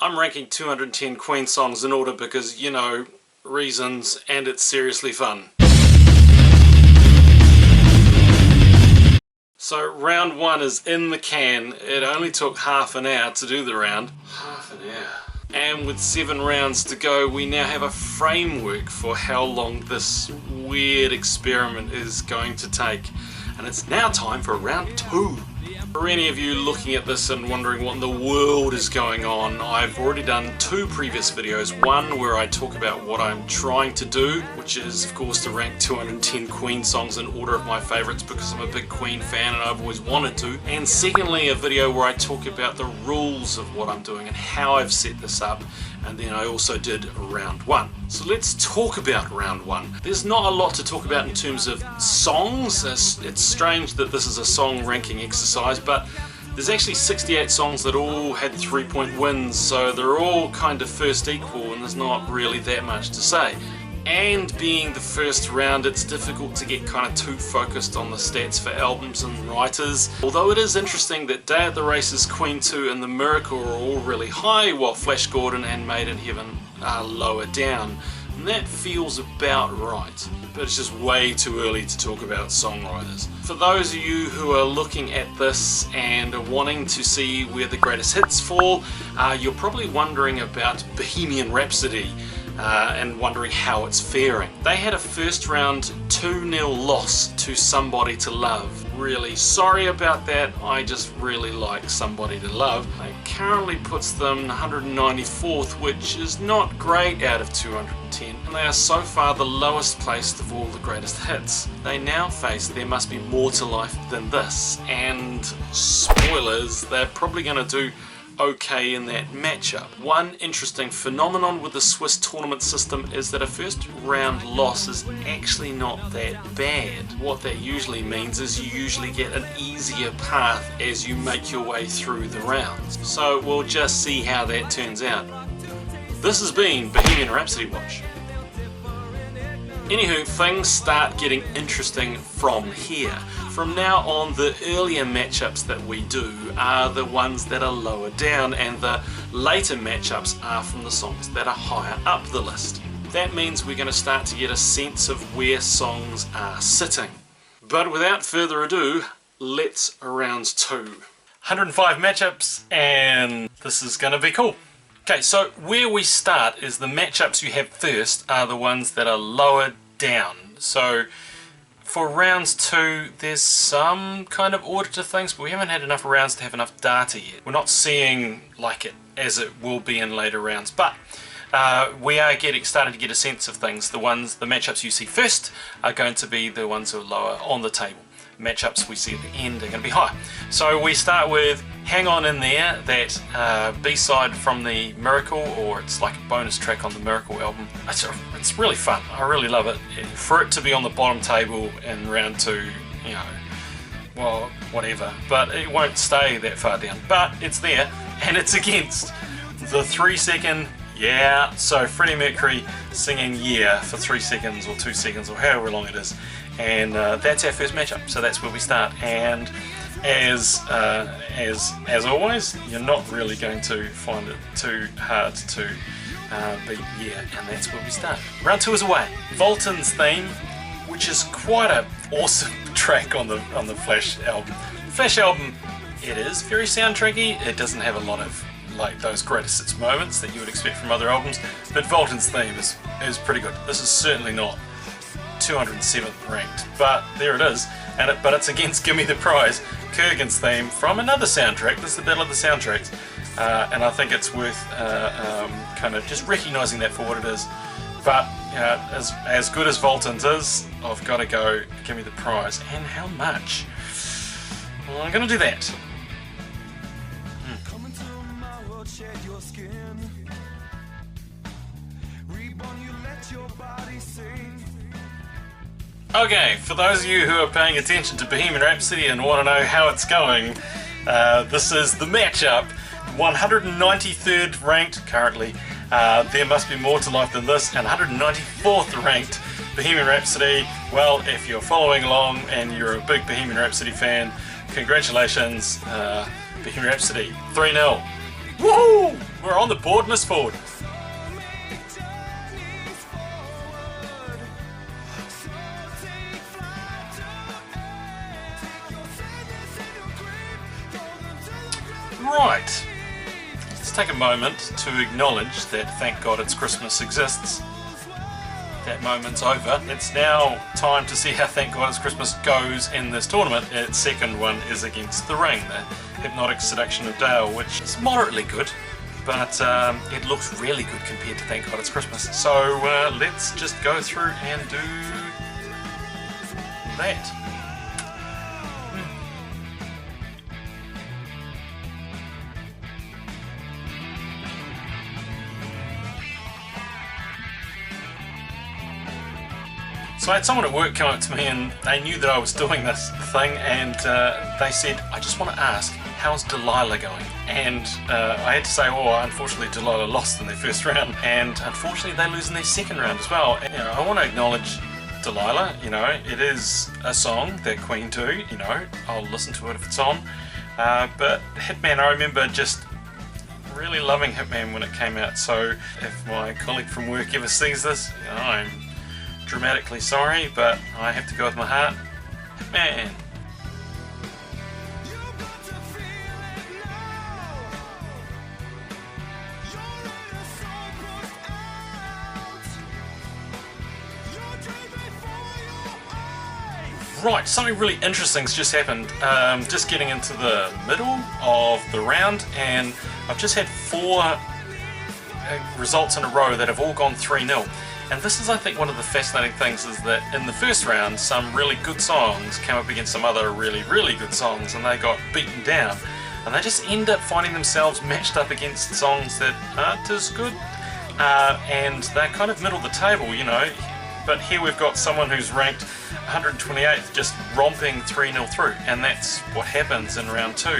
I'm ranking 210 Queen songs in order because, you know, reasons, and it's seriously fun. So round 1 is in the can. It only took half an hour to do the round. Half an hour. And with 7 rounds to go, we now have a framework for how long this weird experiment is going to take. And it's now time for round 2. For any of you looking at this and wondering what in the world is going on, I've already done 2 previous videos. One where I talk about what I'm trying to do, which is of course to rank 210 Queen songs in order of my favourites because I'm a big Queen fan and I've always wanted to. And secondly, a video where I talk about the rules of what I'm doing and how I've set this up. And then I also did round 1. So let's talk about round 1. There's not a lot to talk about in terms of songs. It's strange that this is a song ranking exercise, but there's actually 68 songs that all had 3-point wins, so they're all kind of first equal and there's not really that much to say. And being the first round, it's difficult to get kind of too focused on the stats for albums and writers. Although it is interesting that Day at the Races, Queen 2 and The Miracle are all really high, while Flash Gordon and Made in Heaven are lower down. And that feels about right. But it's just way too early to talk about songwriters. For those of you who are looking at this and are wanting to see where the greatest hits fall, you're probably wondering about Bohemian Rhapsody. And wondering how it's faring. They had a first round 2-0 loss to Somebody to Love. Really sorry about that, I just really like Somebody to Love. It currently puts them 194th, which is not great out of 210. And they are so far the lowest placed of all the greatest hits. They now face There Must Be More to Life Than This, and spoilers, they're probably going to do okay in that matchup. One interesting phenomenon with the Swiss tournament system is that a first round loss is actually not that bad. What that usually means is you usually get an easier path as you make your way through the rounds. So we'll just see how that turns out. This has been Bohemian Rhapsody Watch. Anywho, things start getting interesting from here. From now on, the earlier matchups that we do are the ones that are lower down, and the later matchups are from the songs that are higher up the list. That means we're going to start to get a sense of where songs are sitting. But without further ado, let's round 2. 105 matchups, and this is going to be cool. Okay, so where we start is the matchups you have first are the ones that are lower down. So for rounds 2, there's some kind of order to things, but we haven't had enough rounds to have enough data yet. We're not seeing like it as it will be in later rounds, but we are starting to get a sense of things. The matchups you see first are going to be the ones who are lower on the table. Matchups we see at the end are going to be high. So we start with Hang On In There, that B-side from The Miracle, or it's like a bonus track on the Miracle album. It's really fun, I really love it. For it to be on the bottom table in round 2, you know, well, whatever, but it won't stay that far down. But it's there, and it's against the 3-second Yeah. So Freddie Mercury singing Yeah for 3 seconds or 2 seconds or however long it is. And that's our first matchup, so that's where we start. And as always, you're not really going to find it too hard to beat Yeah, and that's where we start. Round 2 is away. Volton's theme, which is quite an awesome track on the Flash album. Flash album, it is very soundtracky. It doesn't have a lot of like those greatest hits moments that you would expect from other albums, but Volton's theme is pretty good. This is certainly not 207th ranked, but there it is, but it's against Gimme the Prize, Kurgan's theme from another soundtrack. This is the Battle of the Soundtracks, and I think it's worth kind of just recognising that for what it is. But as good as Volton's is, I've got to go Gimme the Prize. And how much? Well, I'm going to do that. Okay, for those of you who are paying attention to Bohemian Rhapsody and want to know how it's going, this is the matchup. 193rd ranked currently, There Must Be More to Life Than This, and 194th ranked Bohemian Rhapsody. Well, if you're following along and you're a big Bohemian Rhapsody fan, congratulations, Bohemian Rhapsody, 3-0. Woohoo! We're on the board, Miss Ford. Right. Let's take a moment to acknowledge that Thank God It's Christmas exists. That moment's over. It's now time to see how Thank God It's Christmas goes in this tournament. Its second one is against The Ring, the Hypnotic Seduction of Dale, which is moderately good, but it looks really good compared to Thank God It's Christmas. So let's just go through and do that. So I had someone at work come up to me and they knew that I was doing this thing, and they said, I just want to ask, how's Delilah going? And I had to say, oh, unfortunately Delilah lost in their first round, and unfortunately they lose in their second round as well. And, I want to acknowledge Delilah, it is a song that Queen do, I'll listen to it if it's on. But Hitman, I remember just really loving Hitman when it came out, so if my colleague from work ever sees this, I'm dramatically sorry, but I have to go with my heart. Man. Right, something really interesting's just happened. Just getting into the middle of the round, and I've just had 4 results in a row that have all gone 3-0. And this is, I think, one of the fascinating things, is that in the first round some really good songs came up against some other really, really good songs, and they got beaten down. And they just end up finding themselves matched up against songs that aren't as good. And they're kind of middle of the table, But here we've got someone who's ranked 128th just romping 3-0 through. And that's what happens in round 2.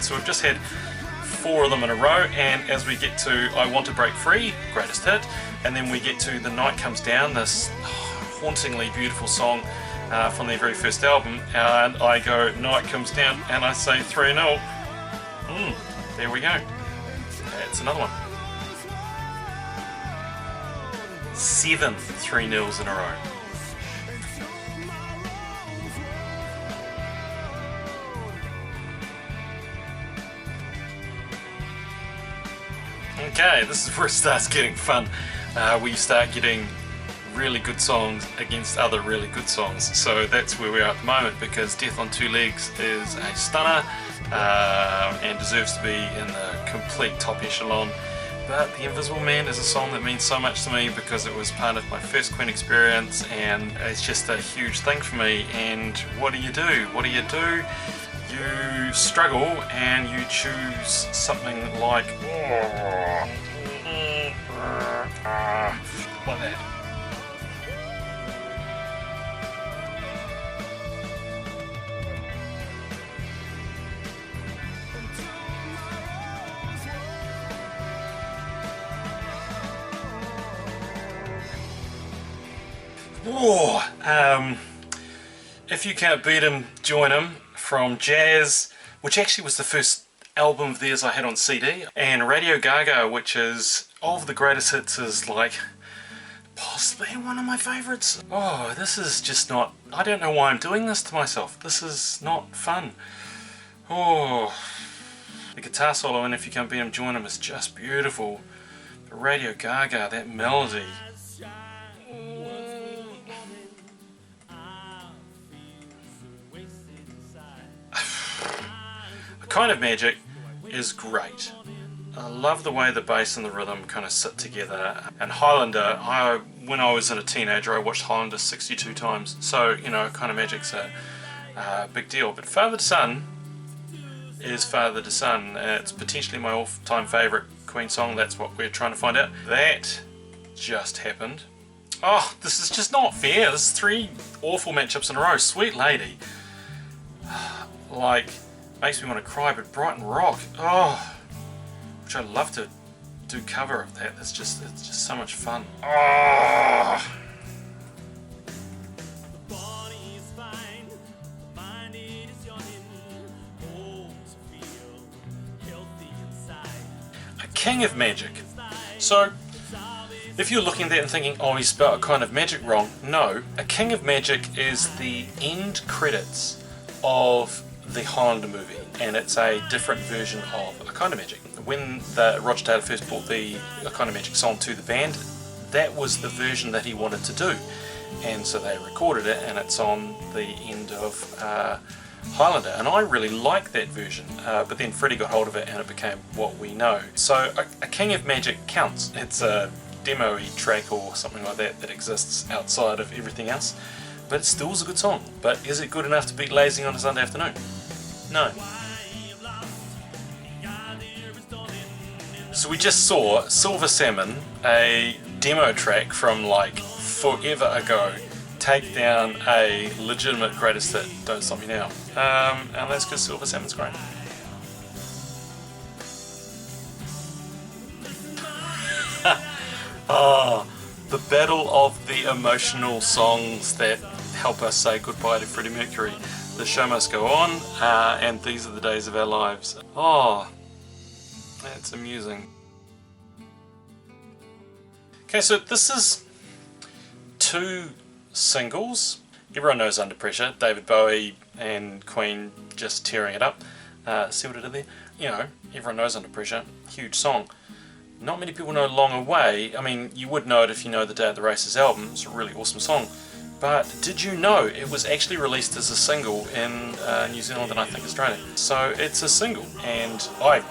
So we've just had 4 of them in a row, and as we get to I Want to Break Free, greatest hit, and then we get to The Night Comes Down, this hauntingly beautiful song from their very first album, and I go Night Comes Down and I say 3-0. There we go. That's another one. 7 3-0s in a row. Okay, this is where it starts getting fun. We start getting really good songs against other really good songs. So that's where we are at the moment, because Death on Two Legs is a stunner and deserves to be in the complete top echelon. But The Invisible Man is a song that means so much to me because it was part of my first Queen experience, and it's just a huge thing for me. And what do? You struggle and you choose something like that. If You Can't Beat 'Em, Join 'Em, from Jazz, which actually was the first album of theirs I had on CD, and Radio Gaga, which is of the greatest hits, is like possibly one of my favourites. Oh, this is just not, I don't know why I'm doing this to myself. This is not fun. Oh, the guitar solo in If You Can't Beat 'Em, Join 'Em is just beautiful. But Radio Gaga, that melody. Kind of Magic is great. I love the way the bass and the rhythm kind of sit together. And Highlander, when I was a teenager, I watched Highlander 62 times. So, Kind of Magic's a big deal. But Father to Son is Father to Son. It's potentially my all-time favourite Queen song. That's what we're trying to find out. That just happened. Oh, this is just not fair. This is 3 awful matchups in a row. Sweet Lady. Makes me want to cry, but Brighton Rock, which I'd love to do cover of that. It's just so much fun. I king of magic. So, if you're looking at that and thinking, oh, he spelled kind of magic wrong, no. A king of magic is the end credits of the Highlander movie, and it's a different version of A Kind of Magic. When Roger Taylor first brought the A Kind of Magic song to the band, that was the version that he wanted to do, and so they recorded it, and it's on the end of Highlander, and I really like that version, but then Freddie got hold of it and it became what we know. So a King of Magic counts. It's a demo-y track or something like that that exists outside of everything else, but it still is a good song. But is it good enough to beat Lazy on a Sunday afternoon? No. So we just saw Silver Salmon, a demo track from like forever ago, take down a legitimate greatest hit, Don't Stop Me Now. And that's because Silver Salmon's great. Oh, the battle of the emotional songs that help us say goodbye to Freddie Mercury. The show must go on, and these are the days of our lives. Oh, that's amusing. Okay, so this is two singles. Everyone knows Under Pressure, David Bowie and Queen just tearing it up. See what I did there? You know, everyone knows Under Pressure, huge song. Not many people know Long Away. I mean, you would know it if you know the Day of the Races album. It's a really awesome song. But did you know it was actually released as a single in New Zealand and I think Australia? So it's a single, and I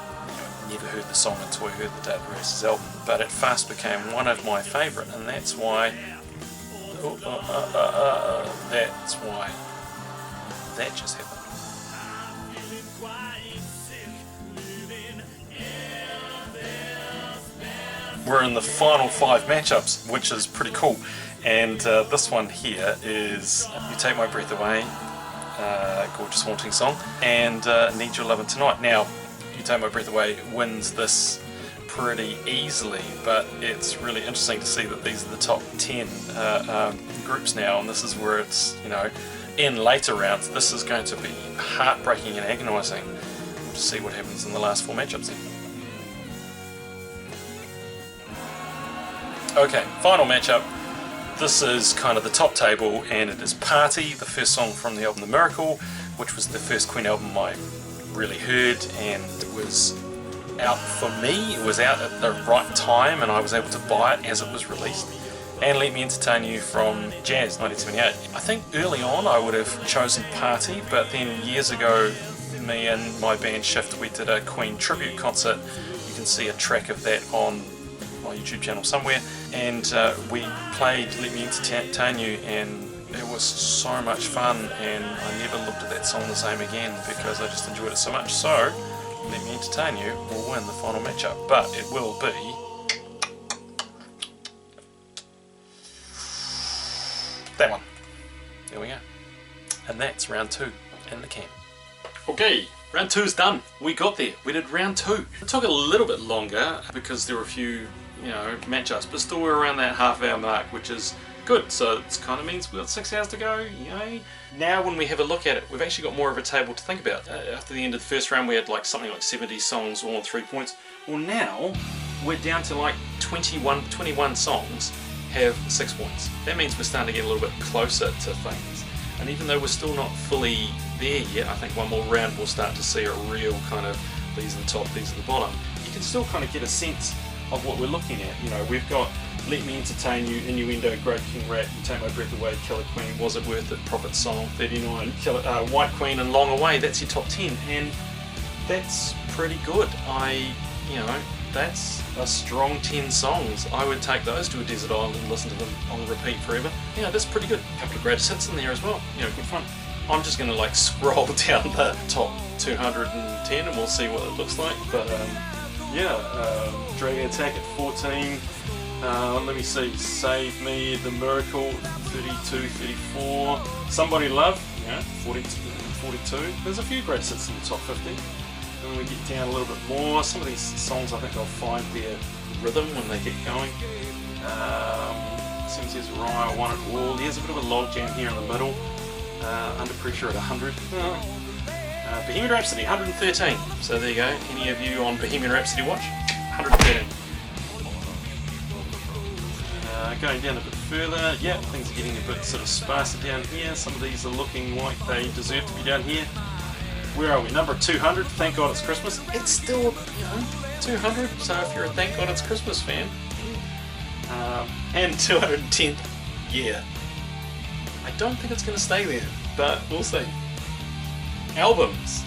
never heard the song until I heard the Day of the Races album, but it fast became one of my favourite, and that's why that's why that just happened. We're in the final 5 matchups, which is pretty cool, and this one here is You Take My Breath Away, gorgeous haunting song, and Need Your Lovin' Tonight. Now, You Take My Breath Away wins this pretty easily, but it's really interesting to see that these are the top 10 groups now, and this is where it's, you know, in later rounds, this is going to be heartbreaking and agonising. We'll just see what happens in the last 4 matchups then. Okay, final matchup. This is kind of the top table, and it is Party, the first song from the album The Miracle, which was the first Queen album I really heard, and it was out for me. It was out at the right time, and I was able to buy it as it was released. And Let Me Entertain You from Jazz, 1978. I think early on I would have chosen Party, but then years ago, me and my band Shift, we did a Queen tribute concert. You can see a track of that on my YouTube channel somewhere, and we played Let Me Entertain You, and it was so much fun, and I never looked at that song the same again because I just enjoyed it so much. So Let Me Entertain You will win the final matchup, but it will be that one. There we go. And that's round 2 in the can. Okay, round 2's done. We got there. We did round 2. It took a little bit longer because there were a few, you know, matchups, but still we're around that half-hour mark, which is good. So it kind of means we've got 6 hours to go. Yay! Now when we have a look at it, we've actually got more of a table to think about. After the end of the first round, we had like something like 70 songs all on 3 points. Well, now we're down to like 21 songs have 6 points. That means we're starting to get a little bit closer to things. And even though we're still not fully there yet, I think one more round we'll start to see a real kind of these are the top, these are the bottom. You can still kind of get a sense of what we're looking at. You know, we've got Let Me Entertain You, Innuendo, Great King Rat, You Take My Breath Away, Killer Queen, Was It Worth It, Prophet Song, 39, White Queen and Long Away. That's your top 10, and that's pretty good. You know, that's a strong 10 songs. I would take those to a desert island and listen to them on repeat forever. You know, that's pretty good. A couple of greatest hits in there as well. You know, good fun. I'm just going to like scroll down the top 210 and we'll see what it looks like. But Dragon Attack at 14. Let me see. Save Me, The Miracle, 32, 34. Somebody Love, 42. There's a few great hits in the top 50. When we get down a little bit more, some of these songs I think they'll find their rhythm when they get going. Says Rye, I Want It All. There's a bit of a log jam here in the middle. Under Pressure at 100. Bohemian Rhapsody, 113. So there you go. Any of you on Bohemian Rhapsody watch? 113. fitting. Going down a bit further, yeah, things are getting a bit sort of sparser down here. Some of these are looking like they deserve to be down here. Where are we? Number 200. Thank God it's Christmas. It's still, you know, 200. So if you're a Thank God It's Christmas fan, and 210th, yeah. I don't think it's going to stay there, but we'll see. Albums.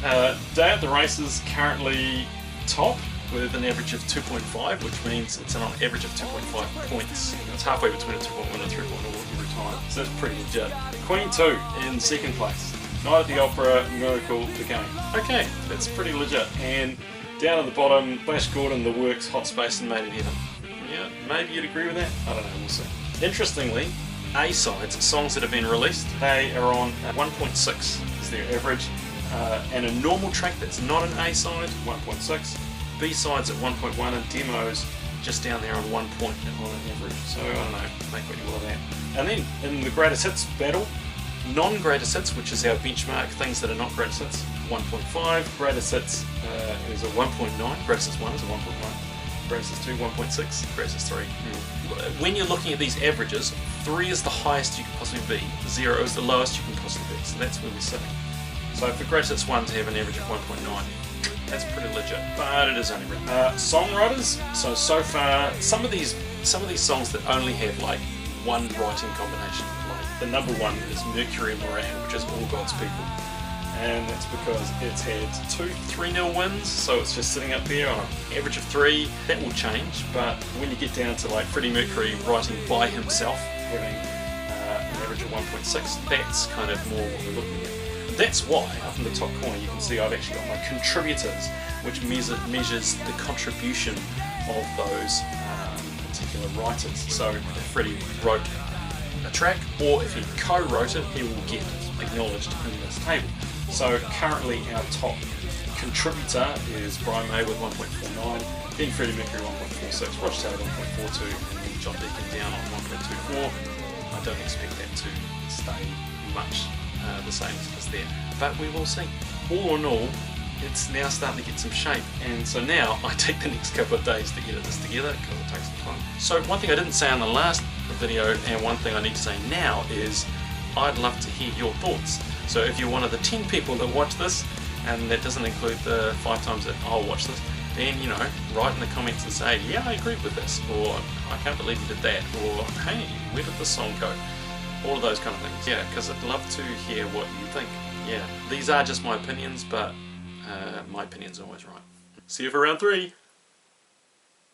Day at the Races currently top with an average of 2.5, which means it's an average of 2.5 points. It's halfway between a 2.1 and a 3.0 every time, so that's pretty legit. Queen 2 in second place. Night at the Opera, Miracle, The Game. Okay, that's pretty legit. And down at the bottom, Flash Gordon, The Works, Hot Space and Made in Heaven. Yeah, maybe you'd agree with that? I don't know, we'll see. Interestingly, A-sides, songs that have been released, they are on 1.6 is their average. And a normal track that's not an A-side, 1.6. B-sides at 1.1 and demos just down there on 1 point on an average. So I don't know, make what you will of that. And then in the greatest hits battle, non-greatest hits, which is our benchmark, things that are not greatest hits, 1.5. Greatest hits is a 1.9. Greatest hits 1 is a 1.1. Greatest hits 2, 1.6. Greatest hits 3. When you're looking at these averages, 3 is the highest you can possibly be. 0 is the lowest you can possibly be. So that's where we're sitting. So for greatest hits 1 to have an average of 1.9. That's pretty legit, but it is only written. Songwriters. So far, some of these songs that only have like one writing combination. Like the number 1 is Mercury and Moran, which is All God's People, and that's because it's had 2 3-0 wins. So it's just sitting up there on an average of 3. That will change, but when you get down to like Freddie Mercury writing by himself, having an average of 1.6, that's kind of more what we're looking at. That's why, up in the top corner, you can see I've actually got my contributors, which measures the contribution of those particular writers. So if Freddie wrote a track, or if he co-wrote it, he will get acknowledged in this table. So currently our top contributor is Brian May with 1.49, then Freddie Mercury 1.46, Roger Taylor 1.42, and then John Deacon down on 1.24. I don't expect that to stay much the same as it is there, but we will see. All in all, it's now starting to get some shape, and so now I take the next couple of days to edit this together because it takes some time. So one thing I didn't say in the last video, and one thing I need to say now, is I'd love to hear your thoughts. So if you're one of the 10 people that watch this, and that doesn't include the 5 times that I'll watch this, then, you know, write in the comments and say, yeah, I agree with this, or I can't believe you did that, or hey, where did this song go? All of those kind of things. Yeah, because I'd love to hear what you think. Yeah, these are just my opinions, but my opinion's always right. See you for round 3.